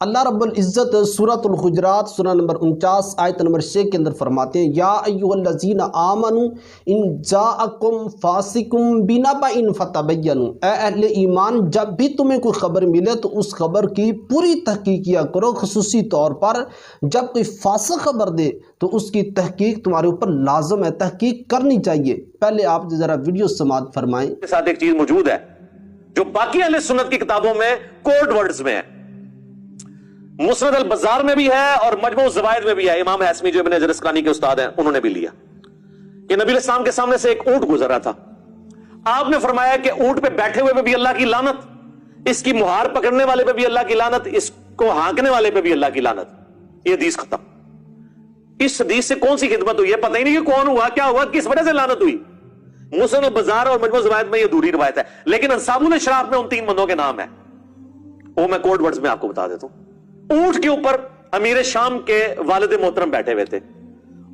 اللہ رب العزت سورۃ الحجرات سورہ نمبر 49 آیت نمبر 6 کے اندر فرماتے ہیں یا ایھا الذین آمنوا ان جاءکم فاسق بنبأ فتبینوا، اے اہل ایمان جب بھی تمہیں کوئی خبر ملے تو اس خبر کی پوری تحقیق کیا کرو، خصوصی طور پر جب کوئی فاسق خبر دے تو اس کی تحقیق تمہارے اوپر لازم ہے، تحقیق کرنی چاہیے۔ پہلے آپ ذرا ویڈیو سماعت فرمائیں۔ کے ساتھ ایک چیز موجود ہے جو باقی اہل سنت کی کتابوں میں کوڈ ورڈز میں ہے، مسند البزار میں بھی ہے اور مجموع الزوائد میں بھی ہے۔ امام حسمی جو ابن حجر اسقلانی کے استاد ہیں انہوں نے بھی لیا کہ نبی علیہ السلام کے سامنے سے ایک اونٹ گزرا تھا، آپ نے فرمایا کہ اونٹ پہ بیٹھے ہوئے پہ بھی اللہ کی لعنت، اس کی مہار پکڑنے والے پہ بھی اللہ کی لعنت، اس کو ہانکنے والے پہ بھی اللہ کی لعنت۔ یہ حدیث ختم۔ اس حدیث سے کون سی خدمت ہوئی ہے پتہ ہی نہیں کہ کون ہوا، کیا ہوا، کس وجہ سے لعنت ہوئی۔ مسند البزار اور مجموع الزوائد میں یہ دوری روایت ہے، لیکن انصاب الاشراف میں ان تین بندوں کے نام ہیں، وہ میں کوڈ ورڈز میں آپ کو بتا دیتا ہوں۔ اونٹ کے اوپر امیر شام کے والد محترم بیٹھے ہوئے تھے،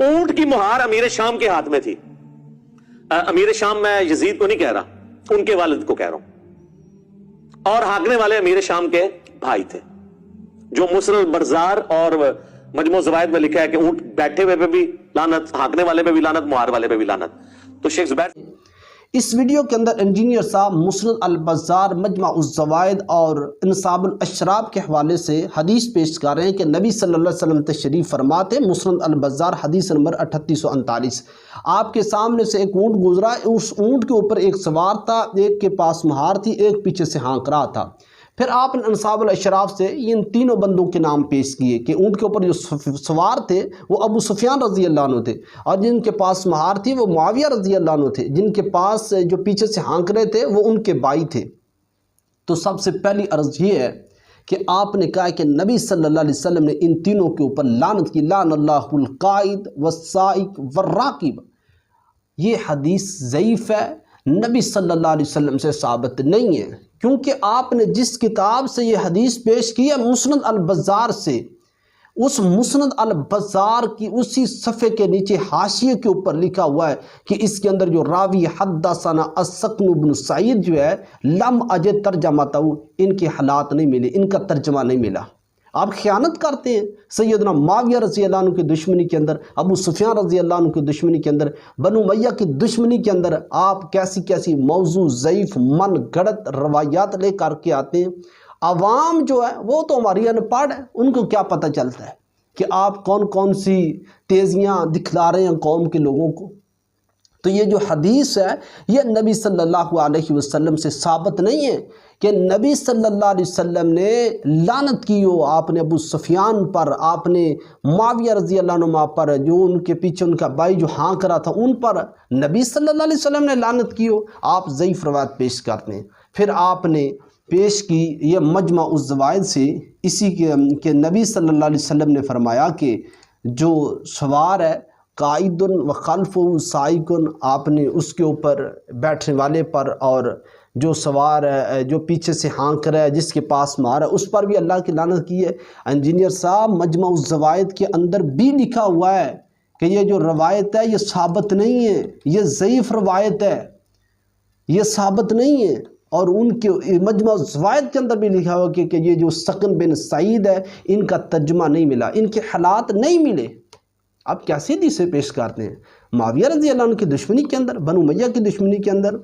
اونٹ کی مہار امیر شام کے ہاتھ میں تھی۔ امیر شام میں یزید کو نہیں کہہ رہا، ان کے والد کو کہہ رہا ہوں، اور ہانکنے والے امیر شام کے بھائی تھے، جو مسند البزار اور مجموع الزوائد میں لکھا ہے کہ اونٹ بیٹھے ہوئے پہ بھی لعنت، ہانکنے والے پہ بھی لعنت، مہار والے پہ بھی لعنت۔ تو شیخ زبیر اس ویڈیو کے اندر انجینئر صاحب مسند البزار، مجمع الزوائد اور انصاب الاشراف کے حوالے سے حدیث پیش کر رہے ہیں کہ نبی صلی اللہ علیہ وسلم تشریف فرماتے، مسند البزار حدیث نمبر 3839، آپ کے سامنے سے ایک اونٹ گزرا، اس اونٹ کے اوپر ایک سوار تھا، ایک کے پاس مہار تھی، ایک پیچھے سے ہانک رہا تھا۔ پھر آپ نے انصاب الاشراف سے ان تینوں بندوں کے نام پیش کیے کہ اونٹ کے اوپر جو سوار تھے وہ ابو سفیان رضی اللہ عنہ تھے، اور جن کے پاس مہار تھی وہ معاویہ رضی اللہ عنہ تھے، جن کے پاس جو پیچھے سے ہانک رہے تھے وہ ان کے بھائی تھے۔ تو سب سے پہلی عرض یہ ہے کہ آپ نے کہا کہ نبی صلی اللہ علیہ وسلم نے ان تینوں کے اوپر لعنت کی، لعن اللہ القائد والسائق والراکب۔ یہ حدیث ضعیف ہے، نبی صلی اللہ علیہ وسلم سے ثابت نہیں ہے، کیونکہ آپ نے جس کتاب سے یہ حدیث پیش کی ہے مسند البزار سے، اس مسند البزار کی اسی صفحے کے نیچے حاشیے کے اوپر لکھا ہوا ہے کہ اس کے اندر جو راوی حدثنا السکن بن سعید جو ہے لم اجد ترجمتہ، ان کے حالات نہیں ملے، ان کا ترجمہ نہیں ملا۔ آپ خیانت کرتے ہیں سیدنا معاویہ رضی اللہ عنہ کی دشمنی کے اندر، ابو سفیان رضی اللہ عنہ کی دشمنی کے اندر، بنو امیہ کی دشمنی کے اندر آپ کیسی کیسی موضوع ضعیف من گھڑت روایات لے کر کے آتے ہیں۔ عوام جو ہے وہ تو ہماری ان پڑھ ہے، ان کو کیا پتہ چلتا ہے کہ آپ کون کون سی تیزیاں دکھلا رہے ہیں قوم کے لوگوں کو۔ تو یہ جو حدیث ہے یہ نبی صلی اللہ علیہ وسلم سے ثابت نہیں ہے کہ نبی صلی اللہ علیہ وسلم نے لعنت کی ہو آپ نے ابو سفیان پر، آپ نے معاویہ رضی اللہ عنہ پر، جو ان کے پیچھے ان کا بھائی جو ہانک رہا تھا ان پر نبی صلی اللہ علیہ وسلم نے لعنت کی ہو۔ آپ ضعیف روایت پیش کرتے ہیں۔ پھر آپ نے پیش کی یہ مجمع الزوائد سے اسی کے نبی صلی اللہ علیہ وسلم نے فرمایا کہ جو سوار ہے قائد و خلف سائق، آپ نے اس کے اوپر بیٹھنے والے پر، اور جو سوار ہے جو پیچھے سے ہانک رہا ہے جس کے پاس مار ہے اس پر بھی اللہ کی لعنت کی ہے۔ انجینئر صاحب مجمع الزوائد کے اندر بھی لکھا ہوا ہے کہ یہ جو روایت ہے یہ ثابت نہیں ہے، یہ ضعیف روایت ہے، یہ ثابت نہیں ہے۔ اور ان کے مجمع الزوائد کے اندر بھی لکھا ہوا کہ یہ جو سکن بن سعید ہے ان کا ترجمہ نہیں ملا، ان کے حالات نہیں ملے۔ آپ کیسے حدیثیں پیش کرتے ہیں معاویہ رضی اللہ عنہ کی دشمنی کے اندر، بنو امیہ کی دشمنی کے اندر،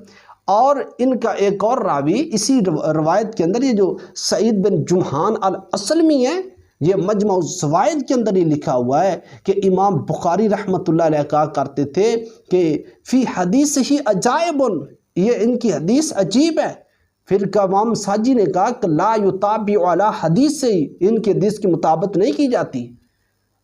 اور ان کا ایک اور راوی اسی روایت کے اندر یہ جو سعید بن جمحان الاسلمی ہے، یہ مجمع الزوائد کے اندر یہ لکھا ہوا ہے کہ امام بخاری رحمۃ اللہ علیہ کہا کرتے تھے کہ فی حدیث ہی عجائب، یہ ان کی حدیث عجیب ہے۔ پھر امام ساجی نے کہا کہ لا یتابع علی حدیث سے، ان کے حدیث کی مطابقت نہیں کی جاتی۔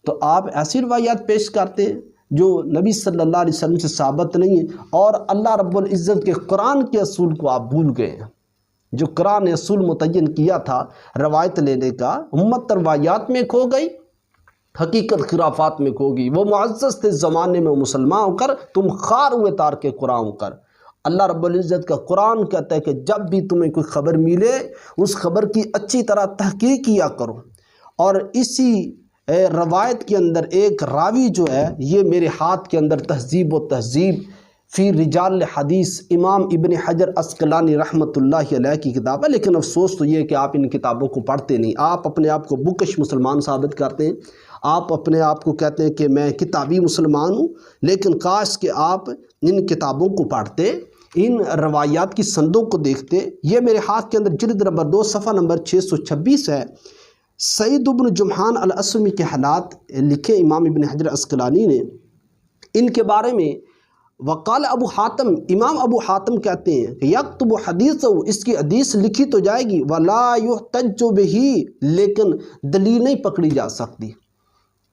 تو آپ ایسی روایات پیش کرتے ہیں جو نبی صلی اللہ علیہ وسلم سے ثابت نہیں ہے، اور اللہ رب العزت کے قرآن کے اصول کو آپ بھول گئے ہیں۔ جو قرآن نے اصول متعین کیا تھا روایت لینے کا، امت روایات میں کھو گئی، حقیقت خرافات میں کھو گئی۔ وہ معزز تھے زمانے میں مسلمان ہو کر، تم خار ہوئے تار کے قرآن ہو کر۔ اللہ رب العزت کا قرآن کہتا ہے کہ جب بھی تمہیں کوئی خبر ملے اس خبر کی اچھی طرح تحقیق کیا کرو۔ اور اسی روایت کے اندر ایک راوی جو ہے، یہ میرے ہاتھ کے اندر تہذیب و تہذیب فی رجال حدیث امام ابن حجر عسقلانی رحمۃ اللہ علیہ کی کتاب ہے، لیکن افسوس تو یہ ہے کہ آپ ان کتابوں کو پڑھتے نہیں. آپ اپنے آپ کو بکش مسلمان ثابت کرتے ہیں، آپ اپنے آپ کو کہتے ہیں کہ میں کتابی مسلمان ہوں، لیکن کاش کہ آپ ان کتابوں کو پڑھتے، ان روایات کی سندوں کو دیکھتے. یہ میرے ہاتھ کے اندر جلد نمبر 2 صفحہ نمبر 626 ہے. سعید بن جمحان الاسمی کے حالات لکھے امام ابن حجر عسقلانی نے. ان کے بارے میں وقال ابو حاتم، امام ابو حاتم کہتے ہیں کہ یکتب حدیث، اس کی حدیث لکھی تو جائے گی، ولا یحتج بہ، لیکن دلیل نہیں پکڑی جا سکتی.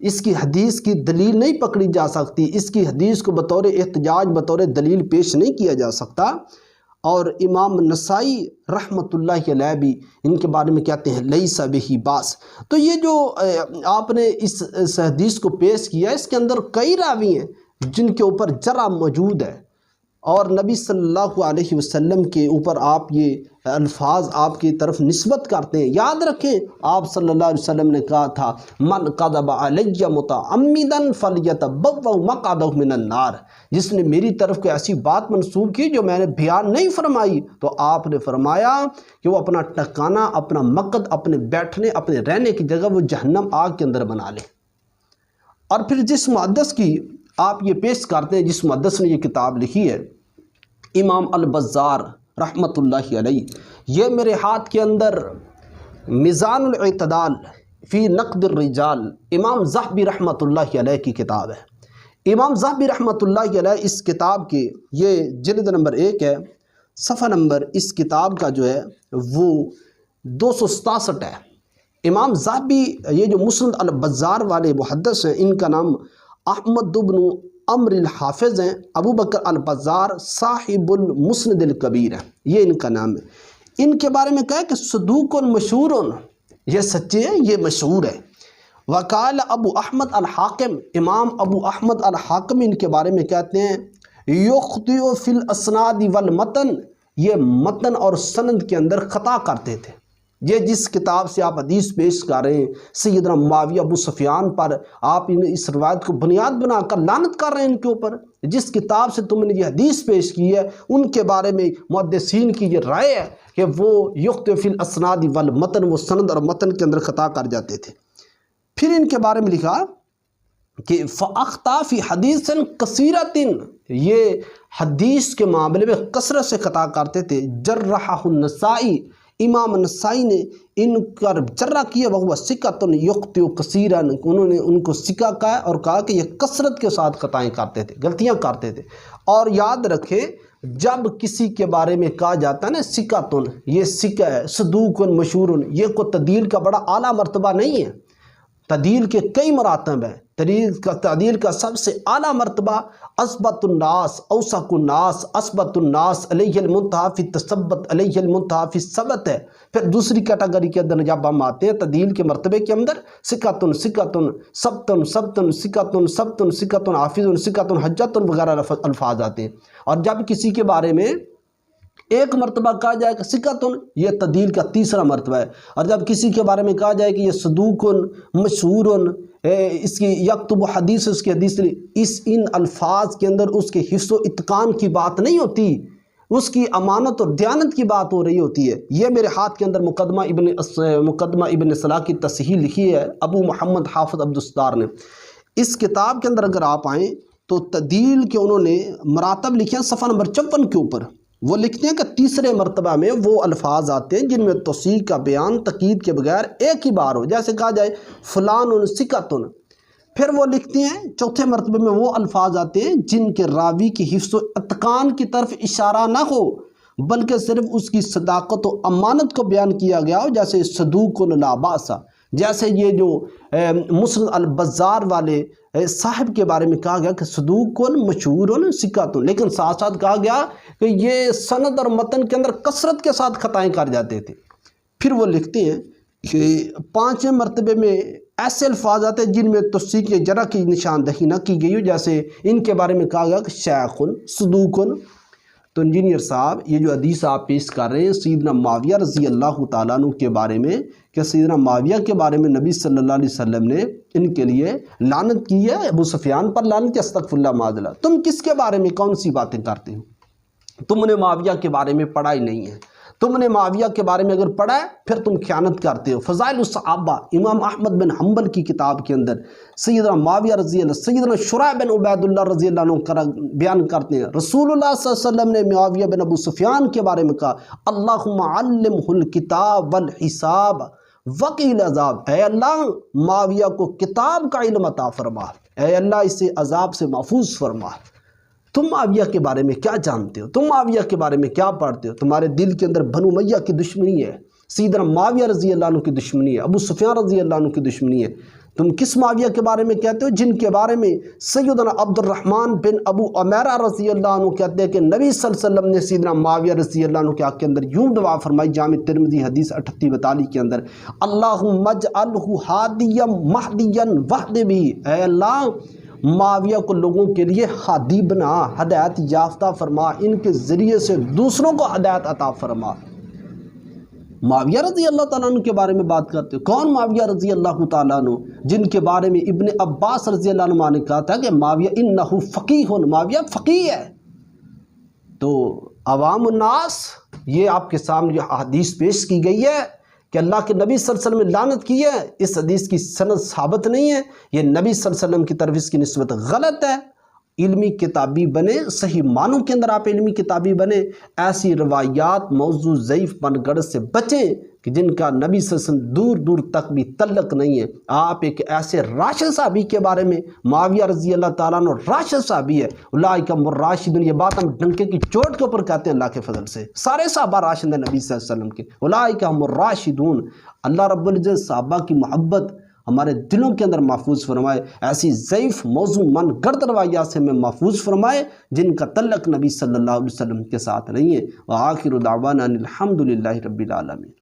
اس کی حدیث کی دلیل نہیں پکڑی جا سکتی، اس کی حدیث کو بطور احتجاج بطور دلیل پیش نہیں کیا جا سکتا. اور امام نسائی رحمۃ اللہ علیہ بھی ان کے بارے میں کہتے ہیں لیس بہ باس. تو یہ جو آپ نے اس حدیث کو پیش کیا، اس کے اندر کئی راوی ہیں جن کے اوپر جرح موجود ہے، اور نبی صلی اللہ علیہ وسلم کے اوپر آپ یہ الفاظ آپ کی طرف نسبت کرتے ہیں. یاد رکھیں آپ صلی اللہ علیہ وسلم نے کہا تھا من قذب علی متعمدا فلیتبوأ مقعدہ من النار. جس نے میری طرف کوئی ایسی بات منسوب کی جو میں نے بیان نہیں فرمائی، تو آپ نے فرمایا کہ وہ اپنا ٹھکانہ، اپنا مقعد، اپنے بیٹھنے، اپنے رہنے کی جگہ وہ جہنم آگ کے اندر بنا لے. اور پھر جس محدث کی آپ یہ پیش کرتے ہیں، جس محدث نے یہ کتاب لکھی ہے امام البزار رحمۃ اللہ علیہ، یہ میرے ہاتھ کے اندر میزان الاعتدال فی نقد الرجال امام ذہبی رحمۃ اللہ علیہ کی کتاب ہے. امام ذہبی رحمۃ اللہ علیہ اس کتاب کی یہ جلد نمبر 1 ہے، صفحہ نمبر اس کتاب کا جو ہے وہ 267 ہے. امام ذہبی یہ جو مسند البزار والے محدث ہیں، ان کا نام احمد بن عمر الحافظ ہیں. ابو بکر البزار صاحب المسند الکبیر ہے، یہ ان کا نام ہے. ان کے بارے میں کہا کہ صدوق مشہور، یہ سچے ہیں، یہ مشہور ہے. وقال ابو احمد الحاکم، امام ابو احمد الحاکم ان کے بارے میں کہتے ہیں یخطئ فی الاسناد والمتن، یہ متن اور سند کے اندر خطا کرتے تھے. یہ جس کتاب سے آپ حدیث پیش کر رہے ہیں سیدنا معاویہ ابو سفیان پر، آپ اس روایت کو بنیاد بنا کر لعنت کر رہے ہیں ان کے اوپر. جس کتاب سے تم نے یہ حدیث پیش کی ہے ان کے بارے میں محدثین کی یہ رائے ہے کہ وہ یخطئ فی الاسناد والمتن، وہ سند اور متن کے اندر خطا کر جاتے تھے. پھر ان کے بارے میں لکھا کہ فَأَخْطَأَ فِي حَدِيثٍ كَثِيرَةٍ، یہ حدیث کے معاملے میں کثرت سے خطا کرتے تھے. جرحہ النسائی، امام نسائی نے ان کا جرح کیا، وہ ثقۃ یخطئ کثیرا، انہوں نے ان کو ثقہ کہا اور کہا کہ یہ کثرت کے ساتھ خطائیں کرتے تھے، غلطیاں کرتے تھے. اور یاد رکھیں جب کسی کے بارے میں کہا جاتا ہے نا ثقۃ، یہ ثقہ ہے، صدوق مشہور، یہ کوئی تعدیل کا بڑا اعلیٰ مرتبہ نہیں ہے. تعدیل کے کئی مراتب ہیں. تعدیل کا سب سے اعلیٰ مرتبہ اثبت الناس، اوثق الناس، اثبت الناس علیہ المنتہی فی التثبت، علیہ المنتہی فی الثبت ہے. پھر دوسری کیٹیگری کے اندر جب ہم آتے ہیں تعدیل کے مرتبے کے اندر ثقۃ ثقۃ، ثبت ثبت، ثقۃ ثبت، ثقۃ حافظ، ثقۃ حجۃ وغیرہ الفاظ آتے ہیں. اور جب کسی کے بارے میں ایک مرتبہ کہا جائے کہ ثقۃ، یہ تعدیل کا تیسرا مرتبہ ہے. اور جب کسی کے بارے میں کہا جائے کہ یہ صدوق مشہور، اس کی یکتب حدیث، اس کی حدیث، ان الفاظ کے اندر اس کے حفظ و اتقان کی بات نہیں ہوتی، اس کی امانت اور دیانت کی بات ہو رہی ہوتی ہے. یہ میرے ہاتھ کے اندر مقدمہ ابن صلاح کی تصحیح لکھی ہے ابو محمد حافظ عبدالستار نے. اس کتاب کے اندر اگر آپ آئیں تو تعدیل کے انہوں نے مراتب لکھے ہیں صفحہ نمبر 54 کے اوپر. وہ لکھتے ہیں کہ تیسرے مرتبہ میں وہ الفاظ آتے ہیں جن میں توثیق کا بیان تقید کے بغیر ایک ہی بار ہو، جیسے کہا جائے فلان ثقۃ. پھر وہ لکھتے ہیں چوتھے مرتبے میں وہ الفاظ آتے ہیں جن کے راوی کی حفظ و اتقان کی طرف اشارہ نہ ہو بلکہ صرف اس کی صداقت و امانت کو بیان کیا گیا ہو، جیسے صدوق لا باس. جیسے یہ جو مسند البزار والے صاحب کے بارے میں کہا گیا کہ صدوق مشہور ثقۃ، لیکن ساتھ ساتھ کہا گیا کہ یہ سند اور متن کے اندر کثرت کے ساتھ خطائیں کر جاتے تھے. پھر وہ لکھتے ہیں کہ 5ویں مرتبے میں ایسے الفاظ آتے ہیں جن میں توثیق یا جرح کی نشاندہی نہ کی گئی ہو، جیسے ان کے بارے میں کہا گیا کہ شیخ صدوق. تو انجینئر صاحب یہ جو حدیث آپ پیش کر رہے ہیں سیدنا معاویہ رضی اللہ تعالیٰ عنہ کے بارے میں، کہ سیدنا معاویہ کے بارے میں نبی صلی اللہ علیہ وسلم نے ان کے لیے لعنت کی ہے، ابو سفیان پر لعنت، استغفر اللہ معاذ اللہ، تم کس کے بارے میں کون سی باتیں کرتے ہو؟ تم نے معاویہ کے بارے میں پڑھا ہی نہیں ہے، تم نے معاویہ کے بارے میں اگر پڑھا ہے پھر تم خیانت کرتے ہو۔ فضائل الصحابہ امام احمد بن حنبل کی کتاب کے اندر سیدنا معاویہ رضی اللہ، سیدنا شریح بن عبید اللہ رضی اللہ عنہ بیان کرتے ہیں، رسول اللہ صلی اللہ علیہ وسلم نے معاویہ بن ابو سفیان کے بارے میں کہا اللہم علمہ الکتاب والحساب وقیل عذاب، اے اللہ معاویہ کو کتاب کا علم عطا فرما، اے اللہ اسے عذاب سے محفوظ فرما۔ تم معاویہ کے بارے میں کیا جانتے ہو؟ تم معاویہ کے بارے میں کیا پڑھتے ہو؟ تمہارے دل کے اندر بنو امیہ کی دشمنی ہے، سیدنا معاویہ رضی اللہ عنہ کی دشمنی ہے، ابو سفیان رضی اللہ عنہ کی دشمنی ہے۔ تم کس معاویہ کے بارے میں کہتے ہو جن کے بارے میں سیدنا عبد الرحمن بن ابو عمیرہ رضی اللہ عنہ کہتے ہیں کہ نبی صلی اللہ علیہ وسلم نے سیدنا معاویہ رضی اللہ عنہ کے حق کے اندر یوں دعا فرمائی، جامع ترمذی حدیث 3842 کے اندر، اللہم اجعلہ ہادیا مہدیا واہد بہ، اے اللہ معاویہ کو لوگوں کے لیے ہادی بنا، ہدایت یافتہ فرما، ان کے ذریعے سے دوسروں کو ہدایت عطا فرما۔ معاویہ رضی اللہ تعالیٰ عنہ کے بارے میں بات کرتے ہیں، کون معاویہ رضی اللہ تعالیٰ عنہ؟ جن کے بارے میں ابن عباس رضی اللہ عنہ نے کہا تھا کہ معاویہ انہ فقیہ، معاویہ فقیہ ہے۔ تو عوام الناس یہ آپ کے سامنے جو حدیث پیش کی گئی ہے کہ اللہ کے نبی صلی اللہ علیہ وسلم نے لعنت کی ہے، اس حدیث کی سند ثابت نہیں ہے، یہ نبی صلی اللہ علیہ وسلم کی طرف اس کی نسبت غلط ہے۔ علمی کتابی بنے، صحیح معنوں کے اندر آپ علمی کتابی بنے، ایسی روایات موضوع ضعیف بن گڑھ سے بچیں کہ جن کا نبی صلی اللہ علیہ وسلم دور دور تک بھی تعلق نہیں ہے۔ آپ ایک ایسے راشد صحابی کے بارے میں، معاویہ رضی اللہ تعالیٰ عنہ راشد صحابی ہے، اولئک هم الراشدون، یہ بات ہم ڈنکے کی چوٹ کے اوپر کہتے ہیں اللہ کے فضل سے، سارے صحابہ راشد ہیں نبی صلی اللہ علیہ وسلم کے، اولئک هم الراشدون۔ اللہ رب العزت صحابہ کی محبت ہمارے دلوں کے اندر محفوظ فرمائے، ایسی ضعیف موضوع من گرد روایات سے ہمیں محفوظ فرمائے جن کا تعلق نبی صلی اللہ علیہ وسلم کے ساتھ نہیں ہے۔ وآخر دعوانا الحمد للہ رب العالمین۔